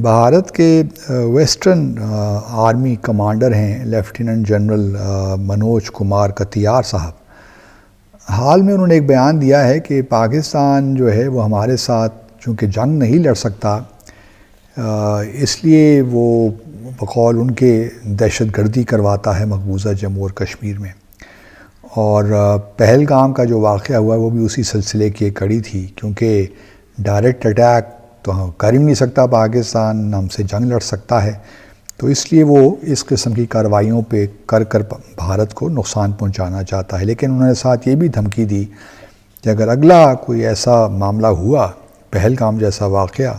بھارت کے western army commander ہیں lieutenant general Manoj Kumar کتیار صاحب. حال میں انہوں نے ایک بیان دیا ہے کہ پاکستان جو ہے وہ ہمارے ساتھ چونکہ جنگ نہیں لڑ سکتا، اس لیے وہ بقول ان کے دہشت گردی کرواتا ہے مقبوضہ جموں اور کشمیر میں. اور پہلگام کا جو واقعہ ہوا وہ بھی اسی سلسلے کی ایک کڑی تھی، کیونکہ ڈائریکٹ اٹیک تو کر ہی نہیں سکتا پاکستان، ہم سے جنگ لڑ سکتا ہے، تو اس لیے وہ اس قسم کی کارروائیوں پہ کر بھارت کو نقصان پہنچانا چاہتا ہے. لیکن انہوں نے ساتھ یہ بھی دھمکی دی کہ اگر اگلا کوئی ایسا معاملہ ہوا، پہلگام جیسا واقعہ،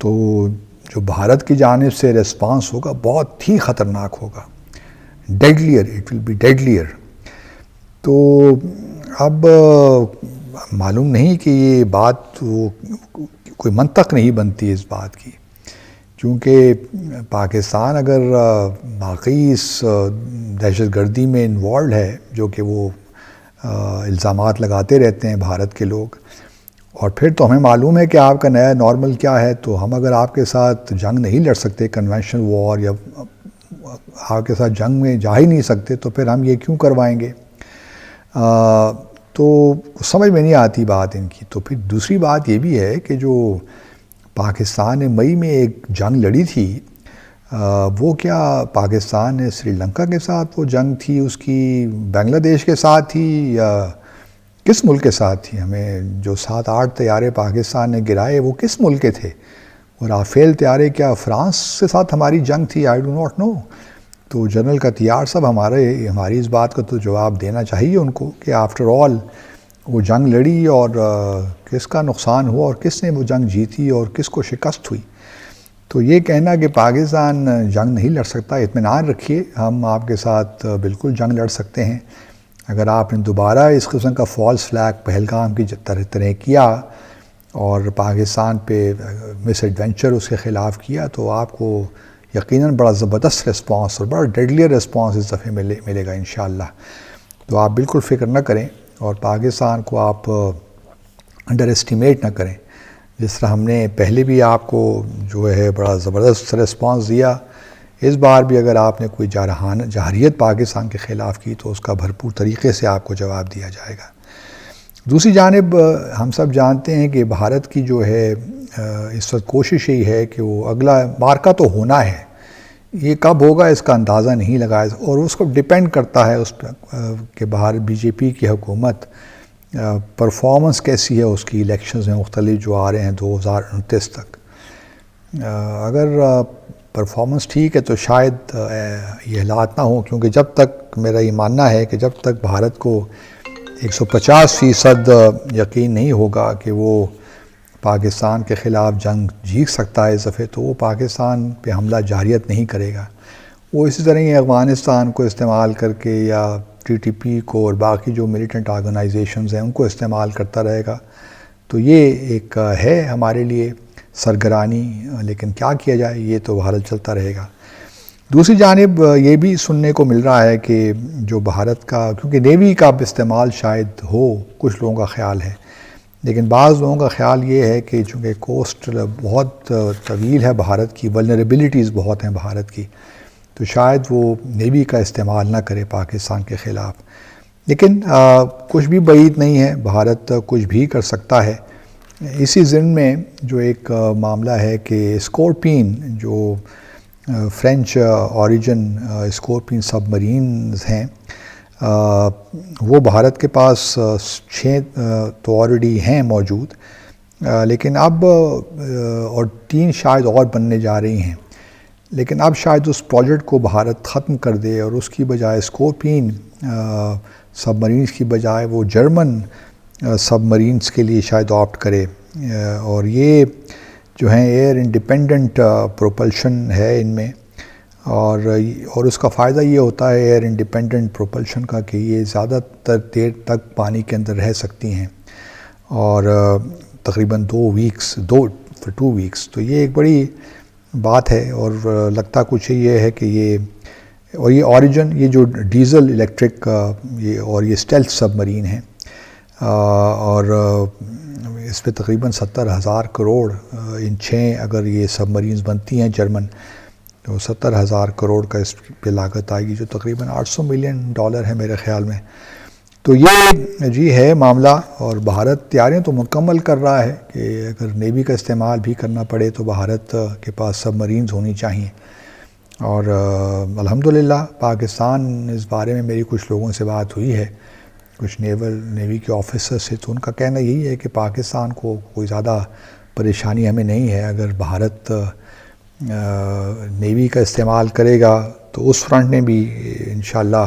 تو جو بھارت کی جانب سے ریسپانس ہوگا بہت ہی خطرناک ہوگا، ڈیڈلیئر، اٹ ول بی ڈیڈلیئر. تو اب معلوم نہیں کہ یہ بات کوئی منطق نہیں بنتی اس بات کی، چونکہ پاکستان اگر واقعی اس دہشت گردی میں انوالوڈ ہے، جو کہ وہ الزامات لگاتے رہتے ہیں بھارت کے لوگ، اور پھر تو ہمیں معلوم ہے کہ آپ کا نیا نارمل کیا ہے. تو ہم اگر آپ کے ساتھ جنگ نہیں لڑ سکتے، کنونشنل وار، یا آپ کے ساتھ جنگ میں جا ہی نہیں سکتے، تو پھر ہم یہ کیوں کروائیں گے؟ تو سمجھ میں نہیں آتی بات ان کی. تو پھر دوسری بات یہ بھی ہے کہ جو پاکستان نے مئی میں ایک جنگ لڑی تھی، وہ کیا پاکستان نے سری لنکا کے ساتھ وہ جنگ تھی، اس کی بنگلہ دیش کے ساتھ تھی، یا کس ملک کے ساتھ تھی؟ ہمیں جو 7-8 طیارے پاکستان نے گرائے وہ کس ملک کے تھے؟ اور رافیل طیارے کیا فرانس کے ساتھ ہماری جنگ تھی؟ I do not know. تو جنرل کتیار صاحب ہماری اس بات کا تو جواب دینا چاہیے ان کو کہ آفٹر آل وہ جنگ لڑی، اور کس کا نقصان ہوا، اور کس نے وہ جنگ جیتی، اور کس کو شکست ہوئی. تو یہ کہنا کہ پاکستان جنگ نہیں لڑ سکتا، اطمینان رکھیے، ہم آپ کے ساتھ بالکل جنگ لڑ سکتے ہیں. اگر آپ نے دوبارہ اس قسم کا فالس فلیگ پہلگام کی طرح کیا اور پاکستان پہ مس ایڈونچر اس کے خلاف کیا، تو آپ کو یقیناً بڑا زبردست ریسپانس اور بڑا ڈیڈلیئر ریسپانس اس دفعہ ملے گا انشاءاللہ. تو آپ بالکل فکر نہ کریں، اور پاکستان کو آپ انڈر اسٹیمیٹ نہ کریں. جس طرح ہم نے پہلے بھی آپ کو جو ہے بڑا زبردست ریسپانس دیا، اس بار بھی اگر آپ نے کوئی جارحیت پاکستان کے خلاف کی تو اس کا بھرپور طریقے سے آپ کو جواب دیا جائے گا. دوسری جانب ہم سب جانتے ہیں کہ بھارت کی جو ہے اس وقت کوشش یہی ہے کہ وہ اگلا مارکا تو ہونا ہے، یہ کب ہوگا اس کا اندازہ نہیں لگایا، اور اس کو ڈیپینڈ کرتا ہے اس پہ کہ باہر بی جے پی کی حکومت پرفارمنس کیسی ہے اس کی الیکشنز میں مختلف جو آ رہے ہیں 2029 تک. اگر پرفارمنس ٹھیک ہے تو شاید یہ حالات نہ ہوں، کیونکہ جب تک میرا یہ ماننا ہے کہ جب تک بھارت کو 150% یقین نہیں ہوگا کہ وہ پاکستان کے خلاف جنگ جیت سکتا ہے اس دفعہ، تو وہ پاکستان پہ حملہ جارحیت نہیں کرے گا. وہ اسی طرح ہی افغانستان کو استعمال کر کے یا TTP کو اور باقی جو ملیٹنٹ آرگنائزیشنز ہیں ان کو استعمال کرتا رہے گا. تو یہ ایک ہے ہمارے لیے سرگرانی، لیکن کیا کیا جائے، یہ تو بھارت چلتا رہے گا. دوسری جانب یہ بھی سننے کو مل رہا ہے کہ جو بھارت کا، کیونکہ نیوی کا اب استعمال شاید ہو، کچھ لوگوں کا خیال ہے، لیکن بعض لوگوں کا خیال یہ ہے کہ چونکہ کوسٹ بہت طویل ہے بھارت کی، ولنریبلٹیز بہت ہیں بھارت کی، تو شاید وہ نیوی کا استعمال نہ کرے پاکستان کے خلاف. لیکن کچھ بھی بعید نہیں ہے، بھارت کچھ بھی کر سکتا ہے. اسی ضمن میں جو ایک معاملہ ہے کہ اسکورپین، جو فرینچ اوریجن اسکورپین سب مرینز ہیں، وہ بھارت کے پاس 6 تو آلریڈی ہیں موجود، لیکن اب اور 3 شاید اور بننے جا رہی ہیں. لیکن اب شاید اس پروجیکٹ کو بھارت ختم کر دے اور اس کی بجائے اسکورپین سب مرینز کی بجائے وہ جرمن سب مرینز کے لیے شاید آپٹ کرے. اور یہ جو ہیں ایئر انڈیپینڈنٹ پروپلشن ہے ان میں، اور اس کا فائدہ یہ ہوتا ہے ایئر انڈیپینڈنٹ پروپلشن کا کہ یہ زیادہ تر دیر تک پانی کے اندر رہ سکتی ہیں، اور تقریباً 2 ویکس. تو یہ ایک بڑی بات ہے، اور لگتا کچھ یہ ہے کہ یہ اوریجن، یہ جو ڈیزل الیکٹرک اور یہ اسٹیلتھ سب مرین ہیں، اور اس پہ تقریباً 70,000 کروڑ ان 6 اگر یہ سب مرینز بنتی ہیں جرمن تو 70,000 کروڑ کا اس پہ لاگت آئے گی، جو تقریباً $800 ملین ہے میرے خیال میں. تو یہ جی ہے معاملہ، اور بھارت تیاریاں تو مکمل کر رہا ہے کہ اگر نیوی کا استعمال بھی کرنا پڑے تو بھارت کے پاس سب مرینز ہونی چاہیے. اور الحمدللہ پاکستان اس بارے میں میری کچھ لوگوں سے بات ہوئی ہے، کچھ نیوی کے آفیسر سے، تو ان کا کہنا یہی ہے کہ پاکستان کو کوئی زیادہ پریشانی ہمیں نہیں ہے. اگر بھارت نیوی کا استعمال کرے گا تو اس فرنٹ میں بھی انشاءاللہ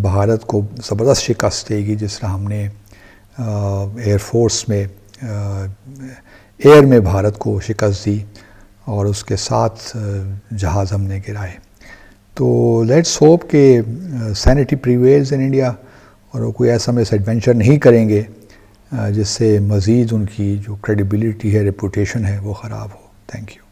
بھارت کو زبردست شکست دے گی، جس طرح ہم نے ایئر فورس میں ایئر میں بھارت کو شکست دی اور اس کے 7 جہاز ہم نے گرائے. تو لیٹس ہوپ کہ سینٹی پریویلز ان انڈیا، اور وہ کوئی ایسا مس ایڈونچر نہیں کریں گے جس سے مزید ان کی جو کریڈیبلٹی ہے، ریپوٹیشن ہے، وہ خراب ہو. Thank you.